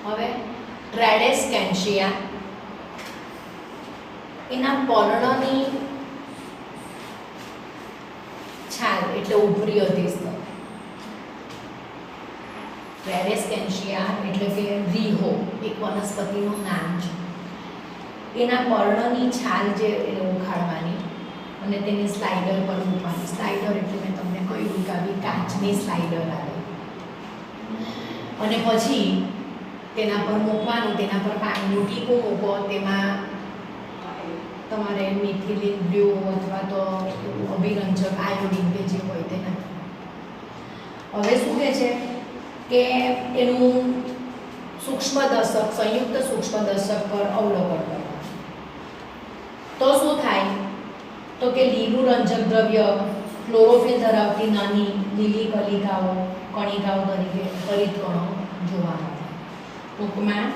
હવે ટ્રેડેસ્કેન્શિયા એના પર્ણની છાલ એટલે ઉપરી અધિસ્તર. ટ્રેડેસ્કેન્શિયા એટલે કે રીહો એક વનસ્પતિનું નામ છે. એના પર્ણની છાલ જે એને ઉખાડવાની અને તેની સ્લાઇડર પર મૂકવાની. સ્લાઇડર એટલે મેં તમને કહ્યું કે આવી કાચની સ્લાઇડર આવે અને પછી તેના પર મૂકવાનું, તેના પર પાણીનું ટીપું મૂકો, તેમાં તમારે મિથિલિન બ્લુ અથવા તો અભિરંજક આયોડિન કે જે હોય તે નાખો. હવે શું કહે છે કે એનું સૂક્ષ્મદર્શક, સંયુક્ત સૂક્ષ્મદર્શક પર અવલોકન કરવાનું. તો શું થાય તો કે લીલું રંજક દ્રવ્ય ક્લોરોફિલ ધરાવતી નાની લીલી કણિકાઓ તરીકે હરિતકણો જોવા મળે. ટૂંકમાં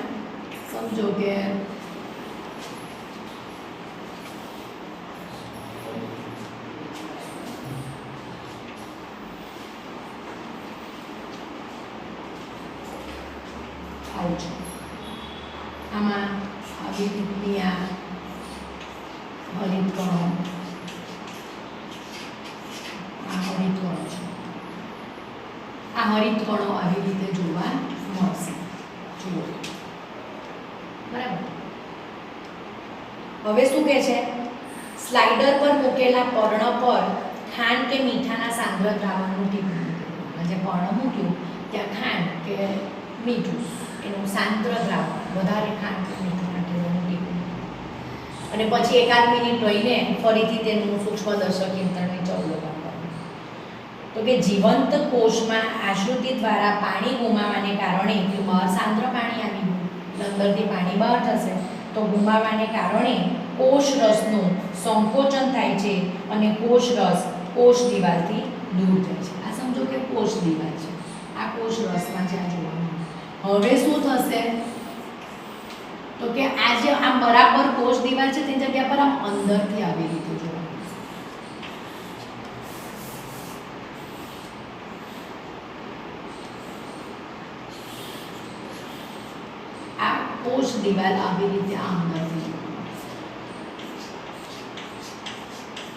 સમજો કે આમાં આવી રીતની આ હરિતકણો છે. આ હરિતકણો આવી રીતે જોવા મળશે. જુઓ બરાબર. હવે શું કહે છે, સ્લાઇડર પર મૂકેલા પર્ણ પર ખાંડ કે મીઠાના સાંદ્ર દ્રાવણનું ટીપું મૂક્યું. જે પર્ણ મૂક્યું ત્યાં ખાંડ કે મીઠું એનું સાંદ્ર દ્રાવણ, વધારે ખાંડ કે મીઠું નાખેલું ટીપું અને પછી એકાદ મિનિટ રહીને ફરીથી તેનું સૂક્ષ્મદર્શક યંત્રને અવલોકન કરવું. તો કે જીવંત કોષમાં આશ્રુતિ દ્વારા પાણી ગુમાવવાને કારણે કે બહાર સાંદ્ર પાણી આવી ગયું, અંદરથી પાણી બહાર થશે તો ગુમાવવાને કારણે કોષ રસનું સંકોચન થાય છે અને કોષ રસ કોષ દિવાલથી દૂર થાય છે. આ સમજો કે કોષ દિવાલ છે, આ કોષ રસમાં જ્યાં જોવા મળે. હવે શું થશે તો કે આ જે આમ બરાબર કોષ દિવાલ છે તેની જગ્યા પર આમ અંદરથી આવી રીતે જોવા મળશે. આ કોષ દિવાલ આવી રીતે આ અંદરથી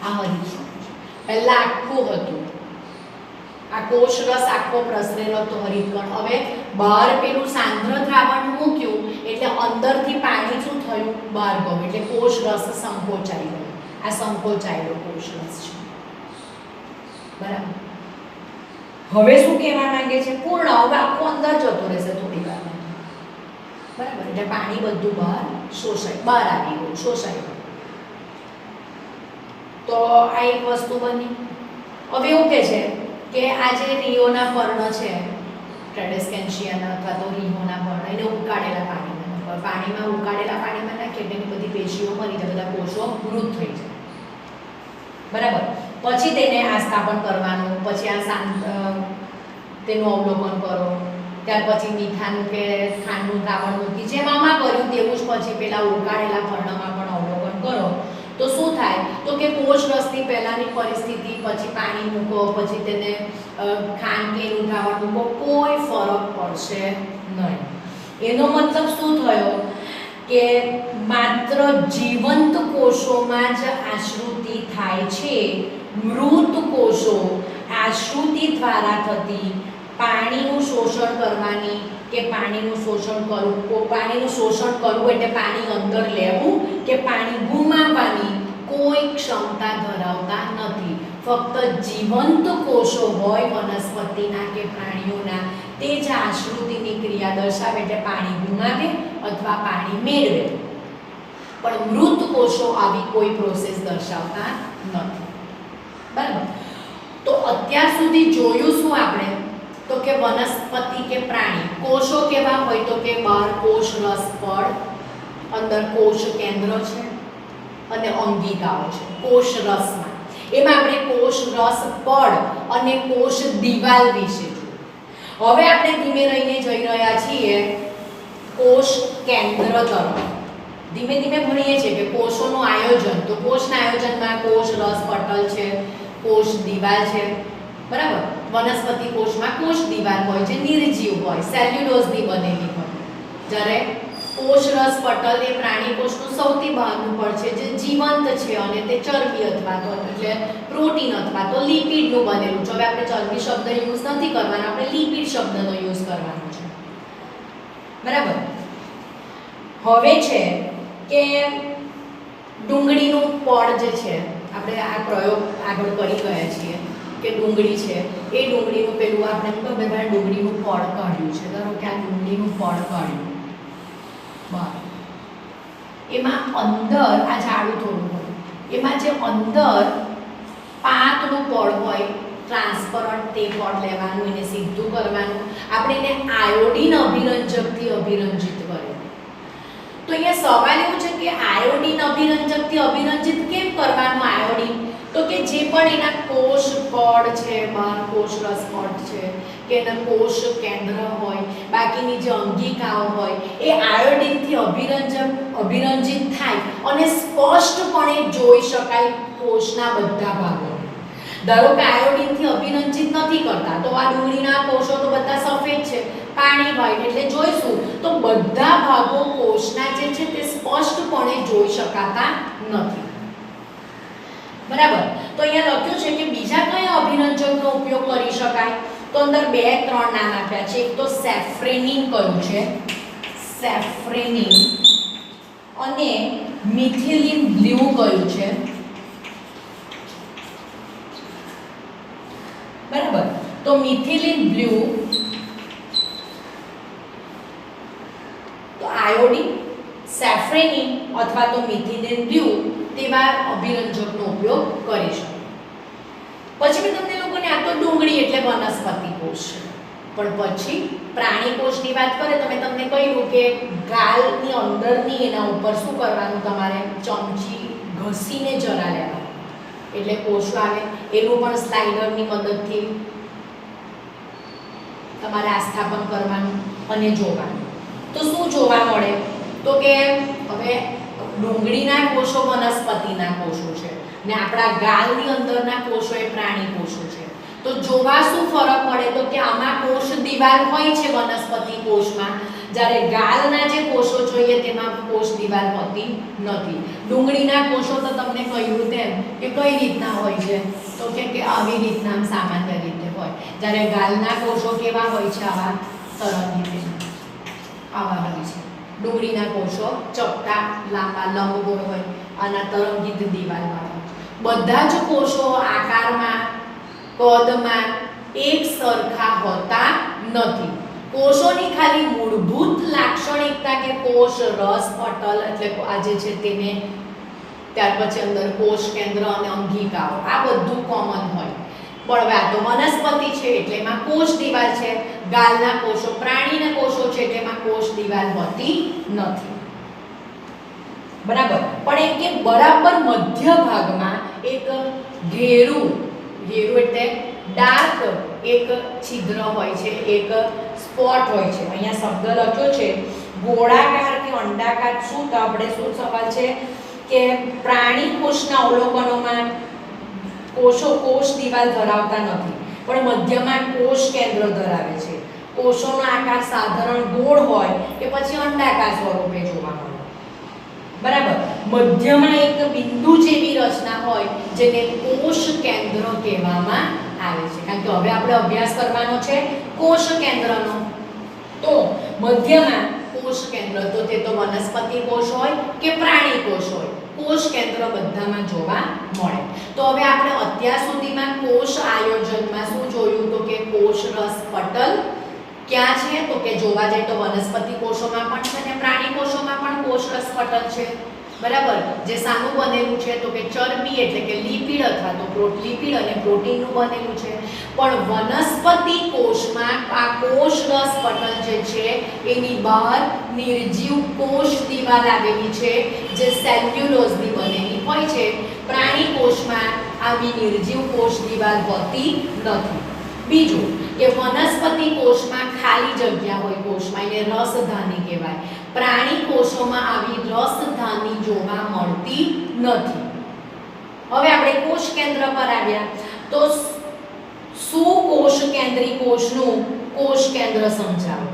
આ હરિતકણ પહેલા આખું હતું, આ કોષ રસ આખો પ્રસરેલો હતો હરિતકણ. હવે બહાર પેલું સાંદ્ર દ્રાવણ મૂક્યું એટલે અંદરથી પાણી શું થયું, બહાર ગયું એટલે કોષ રસ સંકોચાઈ ગયો. આ સંકોચાયેલો કોષ રસ છે. બરાબર. હવે શું કહેવા માંગે છે, પૂર્ણ. હવે આખો અંદર જતો રહેશે થોડી વારમાં. બરાબર. એટલે પાણી બધું બહાર આવી ગયું, શોષાઈ ગયું. તો આ એક વસ્તુ બની. હવે એવું કહે છે કે આ જે રીહોના પર્ણ છે, ટ્રેડેસ્કેન્શિયાના અથવા તો રીહોના પર્ણ, એને ઉકાળેલા પાણીમાં નાખીએ એટલે એની બધી પેશીઓ મરી જાય, બધા કોષો મૃત થઈ જાય. બરાબર. પછી તેને આસ્થાપન કરવાનું, પછી આ તેનું અવલોકન કરો, ત્યાર પછી મીઠાનું કે ખાંડનું દ્રાવણ મૂકી જેમ આમાં કર્યું તેવું જ પછી પેલા ઉકાળેલા પર્ણમાં પણ અવલોકન કરો. તો શું થાય તો કે કોષ રસની પહેલાની પરિસ્થિતિ, પછી પાણી મૂકો, પછી તેને ખાંડ કે એનું દ્રાવણ મૂકો, કોઈ ફરક પડશે નહીં. એનો મતલબ શું થયો કે માત્ર જીવંત કોષોમાં જ આશ્રુતિ થાય છે. મૃત કોષો આશ્રુતિ દ્વારા થતી પાણીનું શોષણ કરવાની કે પાણીનું શોષણ કરવું એટલે પાણી અંદર લેવું કે પાણી ગુમાવવાની કોઈ ક્ષમતા ધરાવતા નથી. ફક્ત જીવંત કોષો હોય વનસ્પતિના કે પ્રાણીઓના તે જ આશ્રુતિની ક્રિયા દર્શાવે એટલે પાણી ગુમાવે અથવા પાણી મેળવે. પણ મૃત કોષો આવી કોઈ પ્રોસેસ દર્શાવતા નથી. બરાબર. તો અત્યાર સુધી જોયું શું આપણે તો કે વનસ્પતિ કે પ્રાણી કોષો કેવા હોય તો કે બહાર કોષ રસ પડ, અંદર કોષ કેન્દ્ર છે અને અંગિકાઓ છે. કોષ રસમાં એમાં આપણે કોષ રસ પડ અને કોષ દિવાલ વિશે જોયું. હવે આપણે ધીમે રહીને જઈ રહ્યા છીએ કોષ કેન્દ્ર તરફ. ધીમે ધીમે ભણીએ છીએ કે કોષોનું આયોજન. તો કોષના આયોજનમાં કોષ રસ પટલ છે, કોષ દિવાલ છે. બરાબર. વનસ્પતિ કોષમાં કોષ દિવાલ હોય છે, નિર્જીવ હોય, સેલ્યુલોઝની બનેલી હોય. જ્યારે કોષરસ પટલ એ પ્રાણી કોષનું સૌથી બહારનું પડ છે જે જીવંત છે અને તે ચરબી અથવા તો એટલે પ્રોટીન અથવા તો લિપિડનું બનેલું છે. હવે આપણે ચરબી શબ્દ યુઝ નથી કરવાનો, આપણે લિપિડ શબ્દનો યુઝ કરવાનો છે. બરાબર. હવે છે કે ડુંગળીનું પડ જે છે, આપણે આ પ્રયોગ આગળ કરી ગયા છીએ કે ડુંગળી છે એ ડુંગળીનું પેલું આપણે તો બધા ડુંગળીનું પડ કાઢ્યું છે. ધારો કે આ ડુંગળીનું પડ કાઢ્યું બહાર, એમાં અંદર આ જાડું થોડું હોય, એમાં જે અંદર પાતળું પડ હોય ટ્રાન્સપરન્ટ તે પડ લેવાનું, એને સીધું કરવાનું, આપણે એને આયોડિન અભિરંજકથી અભિરંજિત કરે. તો અહીંયા સવાલ એવું છે કે આયોડિન અભિરંજકથી અભિરંજિત કેમ કરવાનું આયોડિન? તો કે જે પણ એના કોષ પડ છે, બહાર કોષરસ પડ છે કે એના કોષ કેન્દ્ર હોય, બાકીની જે અંગિકાઓ હોય એ આયોડિનથી અભિરંજિત થાય અને સ્પષ્ટપણે જોઈ શકાય કોષના બધા ભાગો. ધારો કે આયોડિનથી અભિરંજિત નથી કરતા તો આ ડુંગળીના કોષો તો બધા સફેદ છે, પાણી વ્હાઈટ, એટલે જોઈશું તો બધા ભાગો કોષના જે છે તે સ્પષ્ટપણે જોઈ શકાતા નથી. બરાબર. તો અહીંયા લખ્યું છે કે બીજા કયા અભિરંજકનો ઉપયોગ કરી શકાય? તો અંદર 2-3 નામ આપ્યા છે. એક તો સેફ્રેનિન કયું છે, સેફ્રેનિન, અને મિથિલિન બ્લુ કયું છે. બરાબર. તો મિથિલિન બ્લુ, તો આયોડિન, સેફ્રેનિન અથવા તો મિથિલિન બ્લુ તેવા અભિરંજકનો ઉપયોગ કરી શકે. પછી મેં તમને લોકોને આ તો ડુંગળી એટલે વનસ્પતિ કોષ છે, પણ પછી પ્રાણી કોષની વાત કરે તો મેં તમને કહ્યું કે ગાલની અંદરની એના ઉપર શું કરવાનું, તમારે ચમચી ઘસીને જરા લેવાનું એટલે કોષો આવે. એનું પણ સ્લાઇડરની મદદથી તમારે આસ્થાપન કરવાનું અને જોવાનું. તો શું જોવા મળે? તો કે હવે ડુંગળીના કોષો વનસ્પતિના કોષો છે ને આપણા ગાલની અંદરના કોષો એ પ્રાણી કોષો છે. તો જોવા શું ફરક પડે? તો કે આમાં કોષ દિવાલ હોય છે વનસ્પતિ કોષમાં, જ્યારે ગાલના જે કોષો જોઈએ તેમાં કોષ દિવાલ હોતી નથી. ડુંગળીના કોષો તો તમને કહ્યું તેમ કે કઈ રીતના હોય છે? તો કે આવી રીતના સામાન્ય રીતે હોય, જ્યારે ગાલના કોષો કેવા હોય છે? આવા તરંગી આવા હોય છે. ડુંગળીના કોષો ચપટા લાંબા લંબગોળ હોય અને તરંગીત દિવાલવાળા. બધા જ કોષો આકારમાં, કદમાં એક સરખા હોતા નથી. કોષોની ખાલી મૂળભૂત લાક્ષણિકતા કે કોષ રસ પટલ એટલે આ જે છે તેને, ત્યાર પછી અંદર કોષ કેન્દ્ર અને અંગિકાઓ, આ બધું કોમન હોય. પણ હવે આ તો વનસ્પતિ છે એટલે એમાં કોષ દિવાલ છે. ગાલના કોષો પ્રાણીના કોષો છે એટલે એમાં કોષ દિવાલ હોતી નથી. બરાબર. પણ એમ કે બરાબર મધ્ય ભાગમાં એક ઘેરું એટલે ડાર્ક એક છિદ્ર હોય છે, એક સ્પોટ હોય છે. અહીંયા શબ્દ લખ્યો છે ગોળાકાર કે અંડાકાર. શું તો આપણે શું સવાલ છે કે પ્રાણી કોષના અવલોકનોમાં કોષો કોષ દિવાલ ધરાવતા નથી, પણ મધ્યમાં કોષ કેન્દ્ર ધરાવે છે. કોષોનો આકાર સાધારણ ગોળ હોય કે પછી અંડાકાર સ્વરૂપે જોવા મળે. બરાબર. મધ્યમાં એક બિંદુ જેવી રચના હોય જેને કોષ કેન્દ્ર કહેવામાં આવે છે. કારણ કે હવે આપણે અભ્યાસ કરવાનો છે કોષ કેન્દ્રનો. તો મધ્યમાં કોષ કેન્દ્ર, તો તે તો વનસ્પતિ કોષ હોય કે પ્રાણી કોષ હોય, કોષ કેન્દ્ર બધામાં જોવા મળે. તો હવે આપણે અત્યાર સુધીમાં કોષ આયોજનમાં શું જોયું? તો કે કોષરસ પટલ ક્યાં છે? તો કે જોવા જાય તો વનસ્પતિ કોષોમાં પણ છે અને પ્રાણી કોષોમાં પણ કોષરસ પટલ છે. બરાબર. જે શાનું બનેલું છે? તો કે ચરબી એટલે કે લિપિડ અથવા તો લિપિડ અને પ્રોટીનનું બનેલું છે. પણ વનસ્પતિ કોષમાં આ કોષરસ પટલ જે છે એની બહાર નિર્જીવ કોષ દિવાલ આવેલી છે જે સેલ્યુલોઝની બનેલી હોય છે. પ્રાણી કોષમાં આવી નિર્જીવ કોષ દિવાલ હોતી નથી. બીજું કે વનસ્પતિ કોષમાં ખાલી જગ્યા હોય કોષમાં, એને રસધાની કહેવાય. પ્રાણી કોષોમાં આવી રસધાની જોવા મળતી નથી. હવે આપણે કોષ કેન્દ્ર પર આવ્યા તો સુકોષ કેન્દ્રી કોષનું કોષ કેન્દ્ર સમજાવો.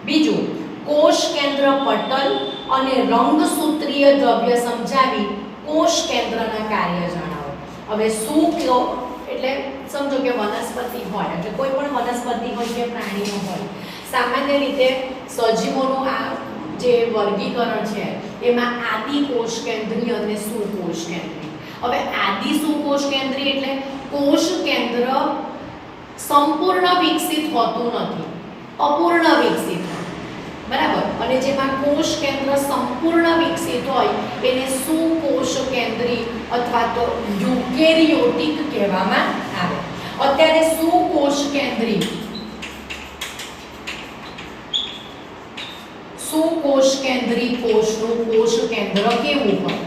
બીજું, કોષ કેન્દ્ર પટલ અને રંગસૂત્રીય દ્રવ્ય સમજાવી કોષ કેન્દ્રના કાર્ય જણાવો. હવે એટલે સમજો કે વનસ્પતિ હોય એટલે કોઈ પણ વનસ્પતિ હોય કે પ્રાણીઓ હોય, સામાન્ય રીતે સજીવોનું આ જે વર્ગીકરણ છે એમાં આદિ કોષ કેન્દ્રીય અને સુકોષ કેન્દ્રીય. હવે આદિ સુકોષ કેન્દ્રીય એટલે કોષ કેન્દ્ર સંપૂર્ણ વિકસિત હોતું નથી, અપૂર્ણ વિકસિત, બરાબર. અને જેમાં કોષ કેન્દ્ર સંપૂર્ણ વિકસિત હોય એને સુકોષ કેન્દ્રી અથવા તો યુકેરિયોટિક કહેવામાં આવે. અત્યારે સુકોષ કેન્દ્રી કોષનું કોષ કેન્દ્ર કેવું હોય?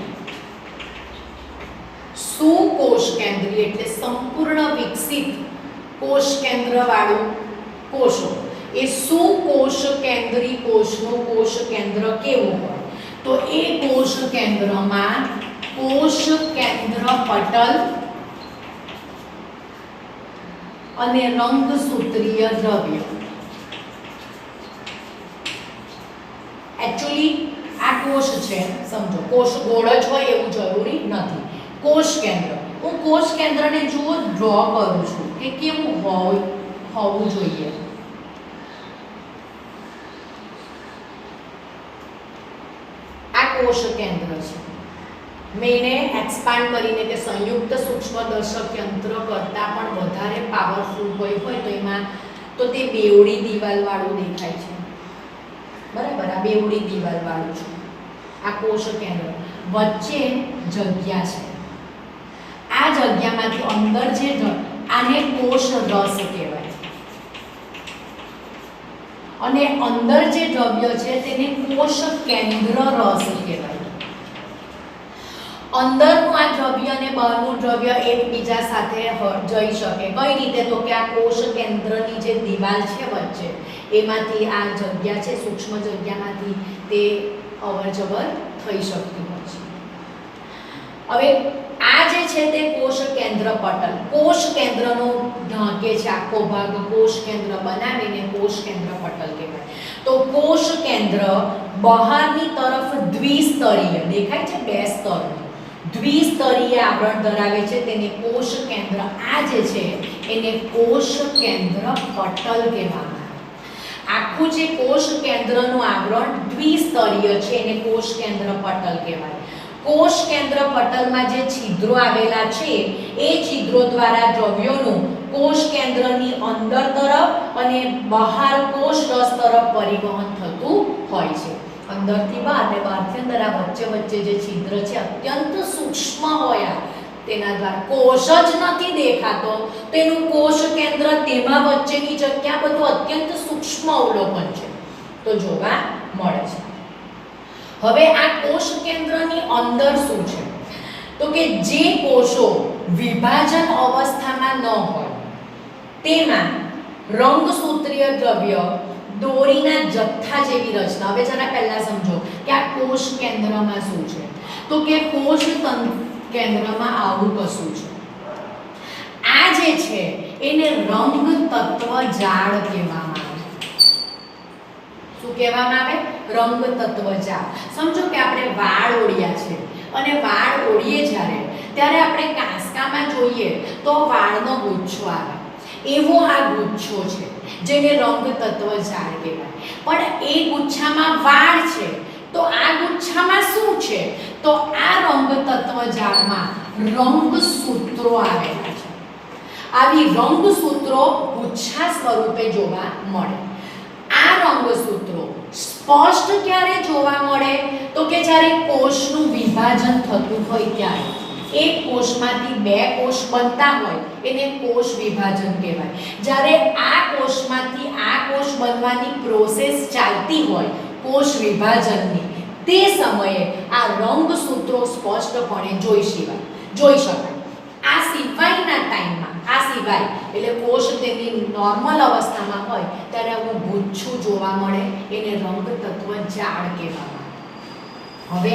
સુકોષ કેન્દ્રી એટલે સંપૂર્ણ વિકસિત કોષ કેન્દ્ર વાળું કોષો. એ સુકોષ કેન્દ્રી કોષનું કોષ કેન્દ્ર કેવું હોય? તો એ કોષ કેન્દ્રમાં કોષ કેન્દ્ર પટલ અને રંગસૂત્રીય દ્રવ્ય. એકચ્યુઅલી આ કોષ છે, સમજો કોષ ગોળ જ હોય એવું જરૂરી નથી. કોષ કેન્દ્ર, હું કોષ કેન્દ્રને જુઓ ડ્રો કરું છું કે કેવું હોવું જોઈએ. આ કોષ કેન્દ્ર છે. મેં એને એક્સપાન્ડ કરીને કે સંયુક્ત સૂક્ષ્મદર્શક યંત્ર કરતાં પણ વધારે પાવરફુલ હોય તો એમાં તો તે બેવડી દિવાલ વાળું દેખાય છે, બરાબર. આ બેવડી દિવાલ વાળું છે આ કોષ કેન્દ્ર. વચ્ચે જગ્યા છે. આ જગ્યામાંથી અંદર જે આને કોષ રસ કહેવાય અને અંદર જે દ્રવ્ય છે તેને કોષ કેન્દ્ર રસ કહેવાય. અંદરનું આ દ્રવ્ય અને બહારનું દ્રવ્ય એકબીજા સાથે જઈ શકે. કઈ રીતે? તો કે આ કોષ કેન્દ્રની જે દિવાલ છે વચ્ચે એમાંથી આ જગ્યા છે, સૂક્ષ્મ જગ્યામાંથી તે અવરજવર થઈ શકતી હોય છે. હવે આ જે છે તે કોષ કેન્દ્ર પટલ, કોષ કેન્દ્રનો ઢાંકે છે આખો ભાગ, કોષ કેન્દ્ર બનાવીને કોષ કેન્દ્ર પટલ કહેવાય. તો કોષ કેન્દ્ર બહારની તરફ દ્વિસ્તરીય દેખાય છે, બે સ્તરનું દ્વિસ્તરીય આવરણ ધરાવે છે, તેને કોષ કેન્દ્ર. આ જે છે એને કોષ કેન્દ્ર પટલ કહેવામાં આવે. આખું જે કોષ કેન્દ્રનું આવરણ દ્વિસ્તરીય છે એને કોષ કેન્દ્ર પટલ કહેવાય. કોષ કેન્દ્ર પટલમાં જે છિદ્રો આવેલા છે એ છિદ્રો દ્વારા દ્રવ્યોનું કોષ કેન્દ્રની અંદર તરફ અને બહાર કોષ રસ તરફ પરિવહન થતું હોય છે. અંદરથી બહાર અને બહારથી અંદર આ વચ્ચે જે છિદ્ર છે અત્યંત સૂક્ષ્મ હોય, તેના દ્વારા કોષ જ નથી દેખાતો તેનું કોષ કેન્દ્ર, તેમાં વચ્ચેની જગ્યા બધું અત્યંત સૂક્ષ્મ અવલોકન છે તો જોવા મળે છે. હવે આ કોષ કેન્દ્રની અંદર શું છે? તો કે જે કોષો વિભાજન અવસ્થામાં ન હોય તેમાં રંગસૂત્રીય દ્રવ્ય દોરીના જથ્થા જેવી રચના. હવે જરા પહેલા સમજો કે આ કોષ કેન્દ્રમાં શું છે? તો કે કોષ કેન્દ્રમાં આવું કશું છે. આ જે છે એને રંગ તત્વ જાળ કહેવામાં આવે. શું કહેવામાં આવે? રંગ તત્વ જાળ. સમજો કે આપણે વાળ ઓળ્યા છે અને વાળ ઓળીએ ત્યારે આપણે કાંસકામાં જોઈએ તો વાળનો ગુચ્છો આવે, એવો આ ગુચ્છો છે જેને રંગ તત્વ જાળ કહેવાય. પણ એ ગુચ્છામાં વાળ છે તો આ ગુચ્છામાં શું છે? તો આ રંગ તત્વ જાળમાં રંગસૂત્રો આવેલા છે. આવી રંગસૂત્રો ગુચ્છા સ્વરૂપે જોવા મળે. આ રંગસૂત્રો સ્પષ્ટ ક્યારે જોવા મળે? તો કે જ્યારે કોષનું વિભાજન થતું હોય ત્યારે. એક કોષમાંથી બે કોષ બનતા હોય એને કોષ વિભાજન કહેવાય. જ્યારે આ કોષમાંથી આ કોષ બનવાની પ્રોસેસ ચાલતી હોય કોષ વિભાજનની, તે સમયે આ રંગસૂત્રો સ્પષ્ટપણે જોઈ શકાય. આ સિવાયના ટાઈમમાં એટલે કોષ તેની નોર્મલ અવસ્થામાં હોય ત્યારે આવું ગુચ્છું જોવા મળે, એને રંગ તત્વ જાળ કહેવામાં આવે. હવે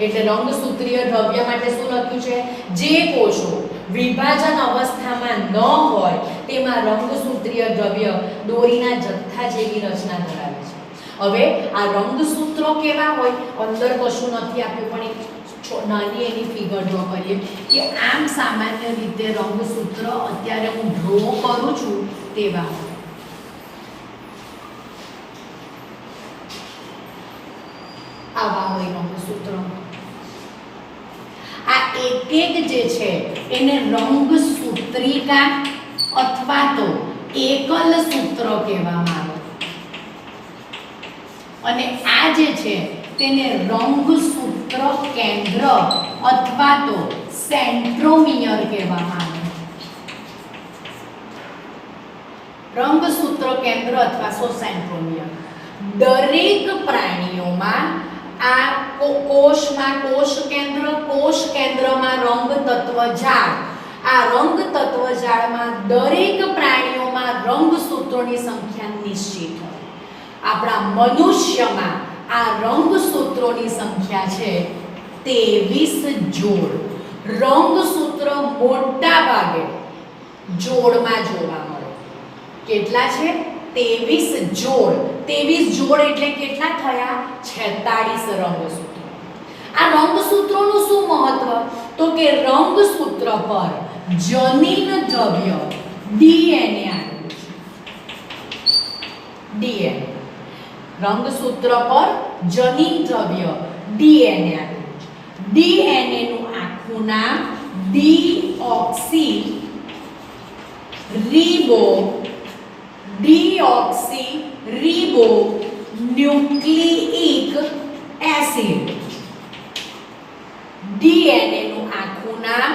એટલે રંગસૂત્રીય દ્રવ્ય માટે શું લખ્યું છે? જે કોષો વિભાજન અવસ્થામાં ન હોય તેમાં રંગસૂત્રીય દ્રવ્ય દોરીના જથ્થા જેવી રચના ધરાવે છે. હવે આ રંગસૂત્રો કેવા હોય, અંદર કશું નથી આપ્યું પણ એક નાની એની ફિગર ડ્રો કરીએ કે આમ સામાન્ય રીતે રંગસૂત્ર અત્યારે હું ડ્રો કરું છું તેવા હોય. આવા હોય રંગસૂત્ર. આ એક એક જે છે એને રંગસૂત્રિકા અથવા તો એકલ સૂત્ર કહેવામાં આવે અને આ જે છે તેને રંગસૂત્ર કેન્દ્ર અથવા તો સેન્ટ્રોમિયર કહેવામાં આવે. રંગસૂત્ર કેન્દ્ર અથવા તો સેન્ટ્રોમિયર. દરેક પ્રાણીઓમાં આ કોષમાં કોષ કેન્દ્રમાં રંગ તત્વ જાળ. આ રંગ તત્વ જાળમાં દરેક પ્રાણીઓમાં રંગસૂત્રોની સંખ્યા નિશ્ચિત હોય. આપણા મનુષ્યમાં આ રંગસૂત્રોની સંખ્યા છે 23 જોડ. રંગસૂત્ર મોટા ભાગે જોડમાં જોવા મળે. કેટલા છે? 23 જોડ. 23 જોડ એટલે કેટલા થયા? 46 રંગસૂત્રો. આ રંગસૂત્રોનું શું મહત્વ? તો કે રંગસૂત્ર પર જનીન દ્રવ્ય ડીએનએ આવેલું છે. ડીએનએ. રંગસૂત્ર પર જનીન દ્રવ્ય ડીએનએ આવેલું છે. ડીએનએ નું આખું નામ ડીઓક્સી રિબો ન્યુક્લિઇક એસિડ. ડીએનએ નું આખું નામ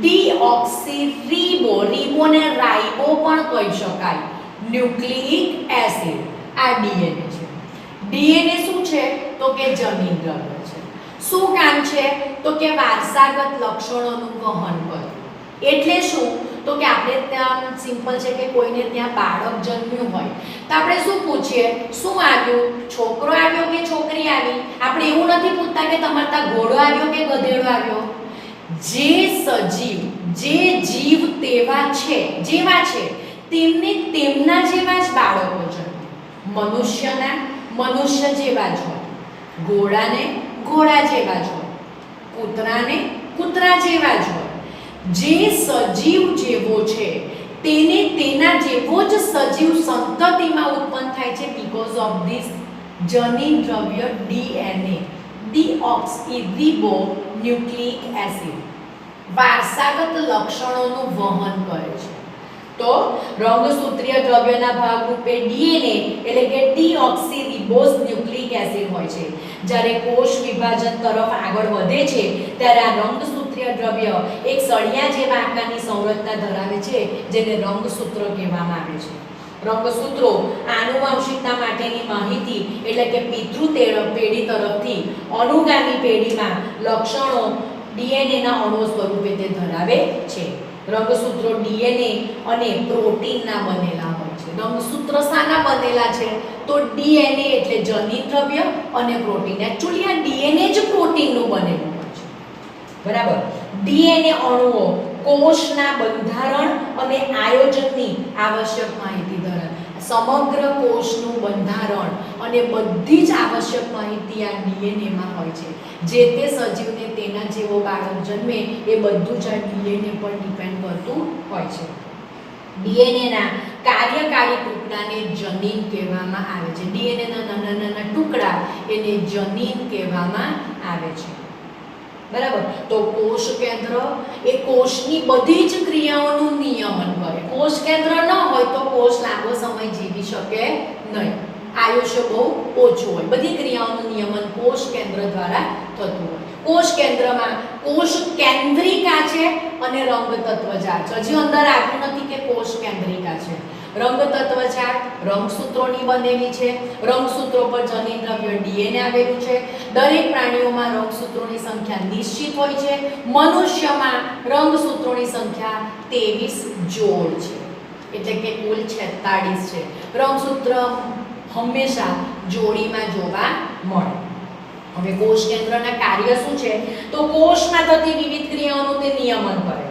ડીઓક્સીરીબોને રાઇબો પણ કહી શકાય. ન્યુક્લિઇક એસિડ આ ડીએનએ છે. ડીએનએ શું છે? તો કે જનીન દ્રવ્ય છે. શું કામ છે? તો કે વારસાગત લક્ષણોનું વહન કરે. એટલે શું? તો કે આપણે ત્યાં સિમ્પલ છે કે કોઈને ત્યાં બાળક જન્મ્યું હોય તો આપણે શું પૂછીએ? શું આવ્યું? છોકરો આવ્યો કે છોકરી આવી? આપણે એવું નથી પૂછતા કે તમારે ત્યાં ઘોડો આવ્યો કે ગધેડો આવ્યો. જે સજીવ જે જીવ તેવા છે જેવા છે તેમને તેમના જેવા જ બાળકો જન્મે. મનુષ્ય જેવા જ હોય. ઘોડાને ઘોડા જેવા જ હોય. કૂતરાને કૂતરા જેવા જ હોય. જે સજીવ જેવો છે તેને તેના જેવો જ સજીવ સંતતિમાં ઉત્પન્ન થાય છે બીકોઝ ઓફ ધીસ જનીન દ્રવ્ય ડીએનએ ડીઓક્સીરીબો ન્યુક્લિઇક એસિડ વારસાગત લક્ષણોનું વહન કરે છે. તો રંગસૂત્રીય દ્રવ્યના ભાગરૂપે ડીએનએ એટલે કે ડીઓક્સીરીબોઝ ન્યુક્લિઇક એસિડ હોય છે. જ્યારે કોષ વિભાજન તરફ આગળ વધે છે ત્યારે આ રંગસૂત્રીય દ્રવ્ય એક સળિયા જેવા આકારની સંરચના ધરાવે છે જેને રંગસૂત્ર કહેવામાં આવે છે. રંગસૂત્રો આનુવંશિકતા માટેની માહિતી એટલે કે પિતૃ પેઢી તરફથી અનુગામી પેઢીમાં લક્ષણો ડીએનએના અણુ સ્વરૂપે તે ધરાવે છે. રંગસૂત્રો ડીએનએ અને પ્રોટીનના બનેલા હોય છે. રંગસૂત્ર શાના બનેલા છે? તો ડીએનએ એટલે જનીન દ્રવ્ય અને પ્રોટીન. એક્ચ્યુઅલી આ ડીએનએ જ પ્રોટીનનું બનેલું હોય છે. બરાબર. ડીએનએ અણુઓ કોષના બંધારણ અને આયોજનની આવશ્યક માહિતી ધરાવે. સમગ્ર કોષનું બંધારણ અને બધી જ આવશ્યક માહિતી આ ડીએનએમાં હોય છે. જે તે સજીવને તેના જેવો બાળક જન્મે એ બધું જ આ ડીએનએ પર ડિપેન્ડ કરતું હોય છે. ડીએનએના કાર્યકારી ટુકડાને જનીન કહેવામાં આવે છે. ડીએનએના નાના નાના ટુકડા એને જનીન કહેવામાં આવે છે. બરાબર. તો કોષ કેન્દ્ર એ કોષની બધી જ ક્રિયાઓનું નિયમન કરે. કોષ કેન્દ્ર ન હોય તો કોષ લાંબો સમય જીવી શકે નહીં. આયુષ્ય બહુ ઓછું હોય. બધી ક્રિયાઓનું નિયમન કોષ કેન્દ્ર દ્વારા થતું હોય. કોષ કેન્દ્રમાં કોષ કેન્દ્રિકા છે અને રંગતત્વજાળ છે. હજી અંદર આવ્યું નથી કે કોષ કેન્દ્રિકા છે. રંગતત્વજાળ રંગસૂત્રોની બનેલી છે. રંગસૂત્રો પર જનીન દ્રવ્ય ડીએનએ આવેલું છે. દરેક પ્રાણીઓમાં રંગસૂત્રોની સંખ્યા નિશ્ચિત હોય છે. મનુષ્યમાં રંગસૂત્રોની સંખ્યા 23 જોડ છે. એટલે કે કુલ 46 છે. રંગસૂત્ર હંમેશા જોડીમાં જોવા મળે. હવે કોષ કેન્દ્રના કાર્ય શું છે? તો કોષમાં થતી વિવિધ ક્રિયાઓનું તે નિયમન કરે.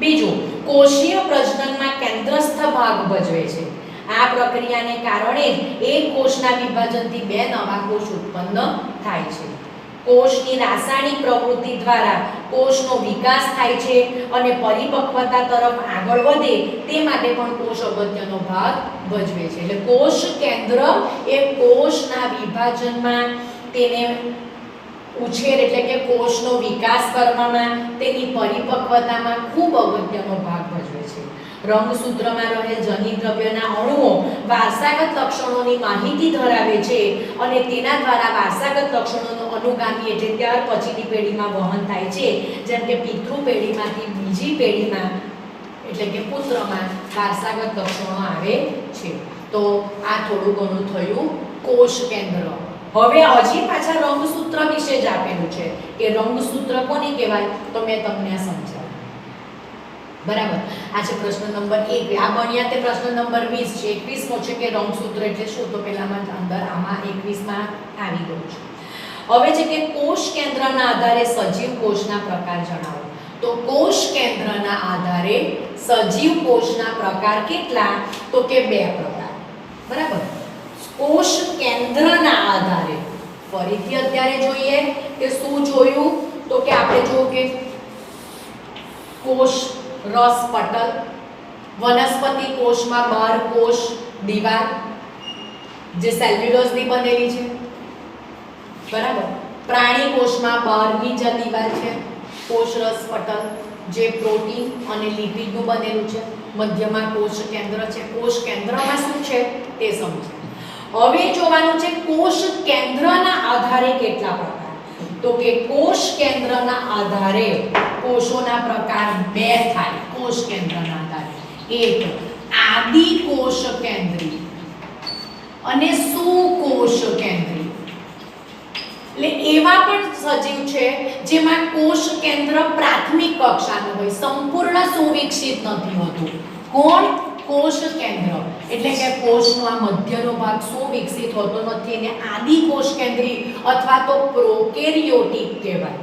બીજું, કોષીય પ્રજનનમાં કેન્દ્રસ્થ ભાગ ભજવે છે. આ પ્રક્રિયાને કારણે જ એક કોષના વિભાજનથી બે નવા કોષ ઉત્પન્ન થાય છે. કોષની રાસાયણિક પ્રવૃત્તિ દ્વારા કોષનો વિકાસ થાય છે અને પરિપક્વતા તરફ આગળ વધે તે માટે પણ કોષ અગત્યનો ભાગ ભજવે છે. એટલે કોષ કેન્દ્ર એ કોષના વિભાજનમાં, તેને ઉછેર એટલે કે કોષનો વિકાસ કરવામાં, તેની પરિપક્વતામાં ખૂબ અગત્યનો ભાગ ભજવે છે. રંગસૂત્રમાં રહેલ જનીન દ્રવ્યના અણુઓ વારસાગત લક્ષણોની માહિતી ધરાવે છે અને તેના દ્વારા વારસાગત લક્ષણોનું અનુગામી એટલે ત્યાર પછીની પેઢીમાં વહન થાય છે. જેમ કે પિતૃ પેઢીમાંથી બીજી પેઢીમાં એટલે કે પુત્રમાં વારસાગત લક્ષણો આવે છે. તો આ થોડું ઘણું થયું કોષ કેન્દ્ર. હવે હજી પાછા રંગસૂત્ર વિશે જ આપેલું છે કે રંગસૂત્ર કોને કહેવાય, તો મેં તમને સમજાવ્યું. બરાબર. આ છે પ્રશ્ન નંબર 1. આ બન્યા તે પ્રશ્ન નંબર 20 છે. 21મો છે કે રંગસૂત્ર એટલે શું, તો પહેલામાં અંદર આમાં 21માં આવી ગયું છે. હવે છે કે કોષ કેન્દ્રના આધારે સજીવ કોષના પ્રકાર જણાવો. તો કોષ કેન્દ્રના આધારે સજીવ કોષના પ્રકાર કેટલા, તો કે 2 પ્રકાર. બરાબર. કોષ કેન્દ્રના આધારે ફરીથી અત્યારે જોઈએ કે શું જોયું, તો કે આપણે જોયું કે કોષ રસ પટલ, વનસ્પતિ કોષમાં બાર કોષ દીવાલ જે સેલ્યુલોઝની બનેલી છે. બરાબર. પ્રાણી કોષમાં બહારની જે દીવાલ છે કોષ રસ પટલ જે પ્રોટીન અને લિપિડનું બનેલું છે. મધ્યમાં કોષ કેન્દ્ર છે. કોષ કેન્દ્રમાં શું છે તે સમજો. હવે જોવાનું છે કોષ કેન્દ્રના આધારે કેટલા પ્રકાર, તો કે કોષ કેન્દ્રના આધારે કોષોના પ્રકાર 2 થાય. કોષ કેન્દ્રના આધારે એક આદિ કોષ કેન્દ્રી અને સુકોષ કેન્દ્રી. એટલે એવા પણ સજીવ છે જેમાં કોષ કેન્દ્ર પ્રાથમિક કક્ષાનું હોય, સંપૂર્ણ સુવિકસિત નથી હોતું. કોણ? કોષ કેન્દ્ર. એટલે કે કોષનો આ મધ્યનો ભાગ સુવિકસિત હોતો નથી એને આદિ કોષ કેન્દ્રી અથવા તો પ્રોકેરિયોટિક કહેવાય.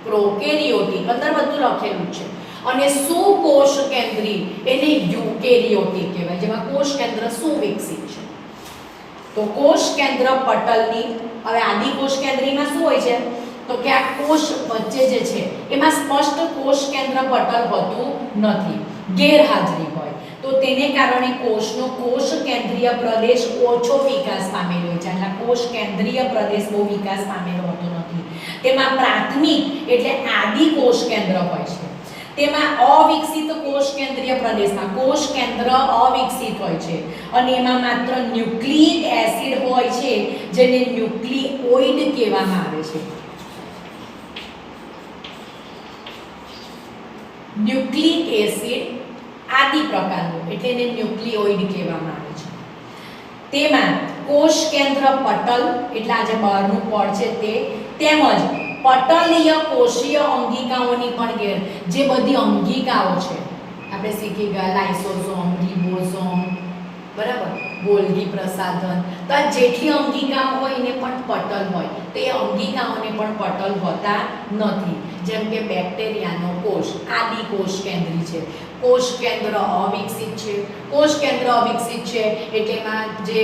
પ્રોકેરિયોટિક અંદર બધું લખેલું છે. અને સુકોષ કેન્દ્રી એને યુકેરિયોટિક કહેવાય, જેમાં કોષ કેન્દ્ર સુવિકસિત છે. તો કોષ કેન્દ્ર પટલની હવે આદિ કોષ કેન્દ્રીમાં શું હોય છે, તો કે આ કોષ વચ્ચે જે છે એમાં સ્પષ્ટ કોષ કેન્દ્ર પટલ હોતું નથી, ગેરહાજરી હોય. તો તેને કારણે કોષનો કોષ કેન્દ્રીય પ્રદેશ ઓછો વિકાસ પામેલો હોય છે. એટલે કોષ કેન્દ્રીય પ્રદેશ બહુ વિકાસ પામેલો હોતો નથી. તેમાં પ્રાથમિક એટલે આદિ કોષ કેન્દ્ર હોય છે. તેમાં અવિકસિત કોષ કેન્દ્રીય પ્રદેશમાં કોષ કેન્દ્ર અવિકસિત હોય છે અને એમાં માત્ર ન્યુક્લિક એસિડ હોય છે જેને ન્યુક્લિઓઇડ કહેવામાં આવે છે. ન્યુક્લિક એસિડ આદિ પ્રકારનું એટલે એને ન્યુક્લિઓઇડ કહેવામાં આવે છે. તેમાં કોષ કેન્દ્ર પટલ એટલે આ જે બહારનું પડ છે તે, તેમજ પટલીય કોષીય અંગિકાઓની પણ જે બધી અંગિકાઓ છે આપણે શીખી ગયા, લાઇસોસોમ, રિબોસોમ, બરાબર, ગોલ્ગી પ્રસાધન, તો આ જેટલી અંગિકાઓ હોય એને પણ પટલ હોય. તો એ અંગિકાઓને પણ પટલ હોતા નથી. જેમ કે બેક્ટેરિયાનો કોષ આદિ કોષ કેન્દ્રી છે. કોષ કેન્દ્ર અવિકસિત છે. કોષ કેન્દ્ર અવિકસિત છે એટલે એમાં જે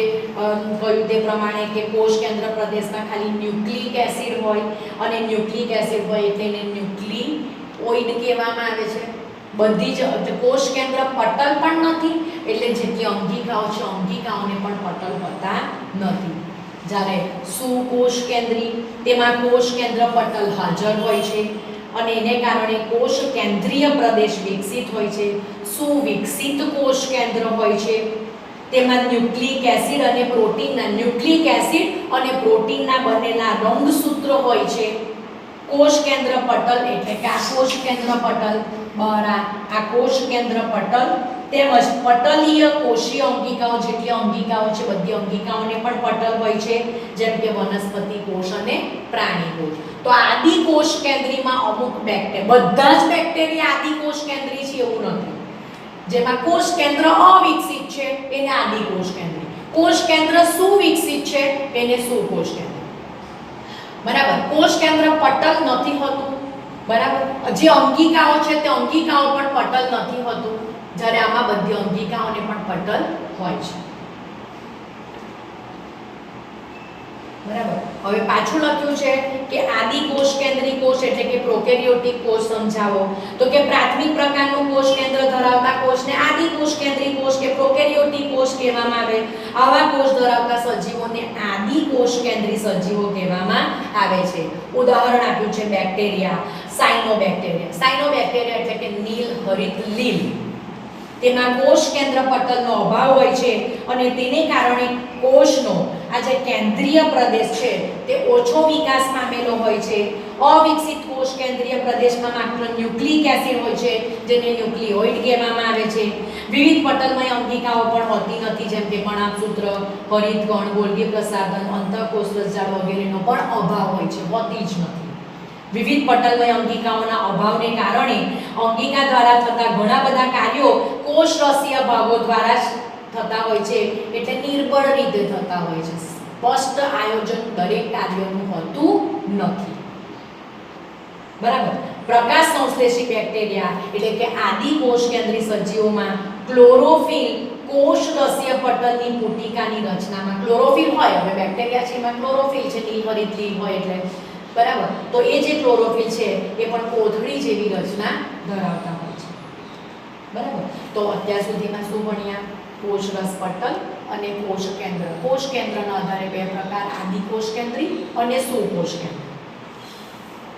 કહ્યું તે પ્રમાણે કે કોષ કેન્દ્ર પ્રદેશમાં ખાલી ન્યુક્લિક એસિડ હોય અને ન્યુક્લિક એસિડ હોય એટલે એને ન્યુક્લિઓઇડ કહેવામાં આવે છે. બધી જ કોષ કેન્દ્ર પટલ પણ નથી એટલે જેટલી અંગિકાઓ છે અંગિકાઓને પણ પટલ હોતા નથી. જ્યારે સુકોષ કેન્દ્રી તેમાં કોષ કેન્દ્ર પટલ હાજર હોય છે અને એને કારણે કોષ કેન્દ્રીય પ્રદેશ વિકસિત હોય છે. સુવિકસિત કોષ કેન્દ્ર હોય છે. તેમાં ન્યુક્લિક એસિડ અને પ્રોટીનના બનેલા રંગસૂત્ર હોય છે. કોષ કેન્દ્ર પટલ એટલે કે આ કોષ કેન્દ્ર પટલ બહાર આ કોષ કેન્દ્ર પટલ તેમજ પટલીય કોષીય અંગિકાઓ જેટલી અંગિકાઓ છે બધી અંગિકાઓને પણ પટલ હોય છે, જેમ કે વનસ્પતિ કોષ અને પ્રાણી કોષ. તો આદિ કોષ કેન્દ્રીમાં અમુક બધા જ બેક્ટેરિયા આદિ કોષ કેન્દ્રી છે એવું નથી. જેમાં કોષ કેન્દ્ર અવિકસિત છે એને આદિ કોષ કેન્દ્રી, કોષ કેન્દ્ર સુવિકસિત છે એને સુકોષ કેન્દ્રી. બરાબર. કોષ કેન્દ્ર પટલ નથી હોતું. બરાબર. જે અંગિકાઓ છે તે અંગિકાઓ પણ પટલ નથી હોતું, જ્યારે આમાં બધી અંગિકાઓને પણ પટલ હોય છે. બરાબર. હવે પાછું લખ્યું છે કે આદિ કોષ કેન્દ્રી કોષ એટલે કે પ્રોકેરિયોટિક કોષ સમજાવો. તો કે પ્રાથમિક પ્રકારનું કોષ કેન્દ્ર ધરાવતા કોષને આદિ કોષ કેન્દ્રી કોષ કે પ્રોકેરિયોટિક કોષ કહેવામાં આવે. આવા કોષ ધરાવતા સજીવોને આદિ કોષ કેન્દ્રી સજીવો કહેવામાં આવે છે. ઉદાહરણ આપ્યું છે બેક્ટેરિયા, સાયનોબેક્ટેરિયા. સાયનોબેક્ટેરિયા એટલે કે નીલ હરિત લીલ. તેમાં કોષ કેન્દ્ર પટલનો અભાવ હોય છે અને તેને કારણે કોષનો આ જે કેન્દ્રીય પ્રદેશ છે તે ઓછો વિકાસ પામેલો હોય છે. અવિકસિત કોષ કેન્દ્રીય પ્રદેશમાં માત્ર ન્યુક્લિક એસિડ હોય છે જેને ન્યુક્લિયોઇડ કહેવામાં આવે છે. વિવિધ પટલમય અંગિકાઓ પણ હોતી નથી, જેમ કે પણાપસૂત્ર, હરિતગણ, ગોલ્ગી પ્રસાધન, અંતઃકોષ રસજાળ વગેરેનો પણ અભાવ હોય છે, હોતી જ નથી. વિવિધ પટલમય અંગિકાઓના અભાવને કારણે અંગિકા દ્વારા થતા ઘણા બધા કાર્યો કોષરસીય ભાગો દ્વારા જ થતા હોય છે, એટલે નિર્બળ રીતે થતા હોય છે. સ્પષ્ટ આયોજન દરેક કાર્યોનું હોતું નથી. બરાબર. પ્રકાશ સંશ્લેષી બેક્ટેરિયા એટલે કે આદિ કોષ કેન્દ્રી સજીવોમાં ક્લોરોફિલ કોષરસીય પટલની પુટિકાની રચનામાં ક્લોરોફિલ હોય. હવે બેક્ટેરિયા છે એમાં ક્લોરોફિલ છે, નીલહરિત લીલ હોય એટલે બરાબર. તો એ જે ક્લોરોફિલ છે એ પણ કોથળી જેવી રચના ધરાવતા હોય છે. બરાબર. તો અત્યાર સુધીમાં શું ભણ્યા? કોષરસ પટલ અને કોષ કેન્દ્ર. કોષ કેન્દ્રના આધારે બે પ્રકાર, આદિ કોષ કેન્દ્રી અને સુકોષ કેન્દ્રી.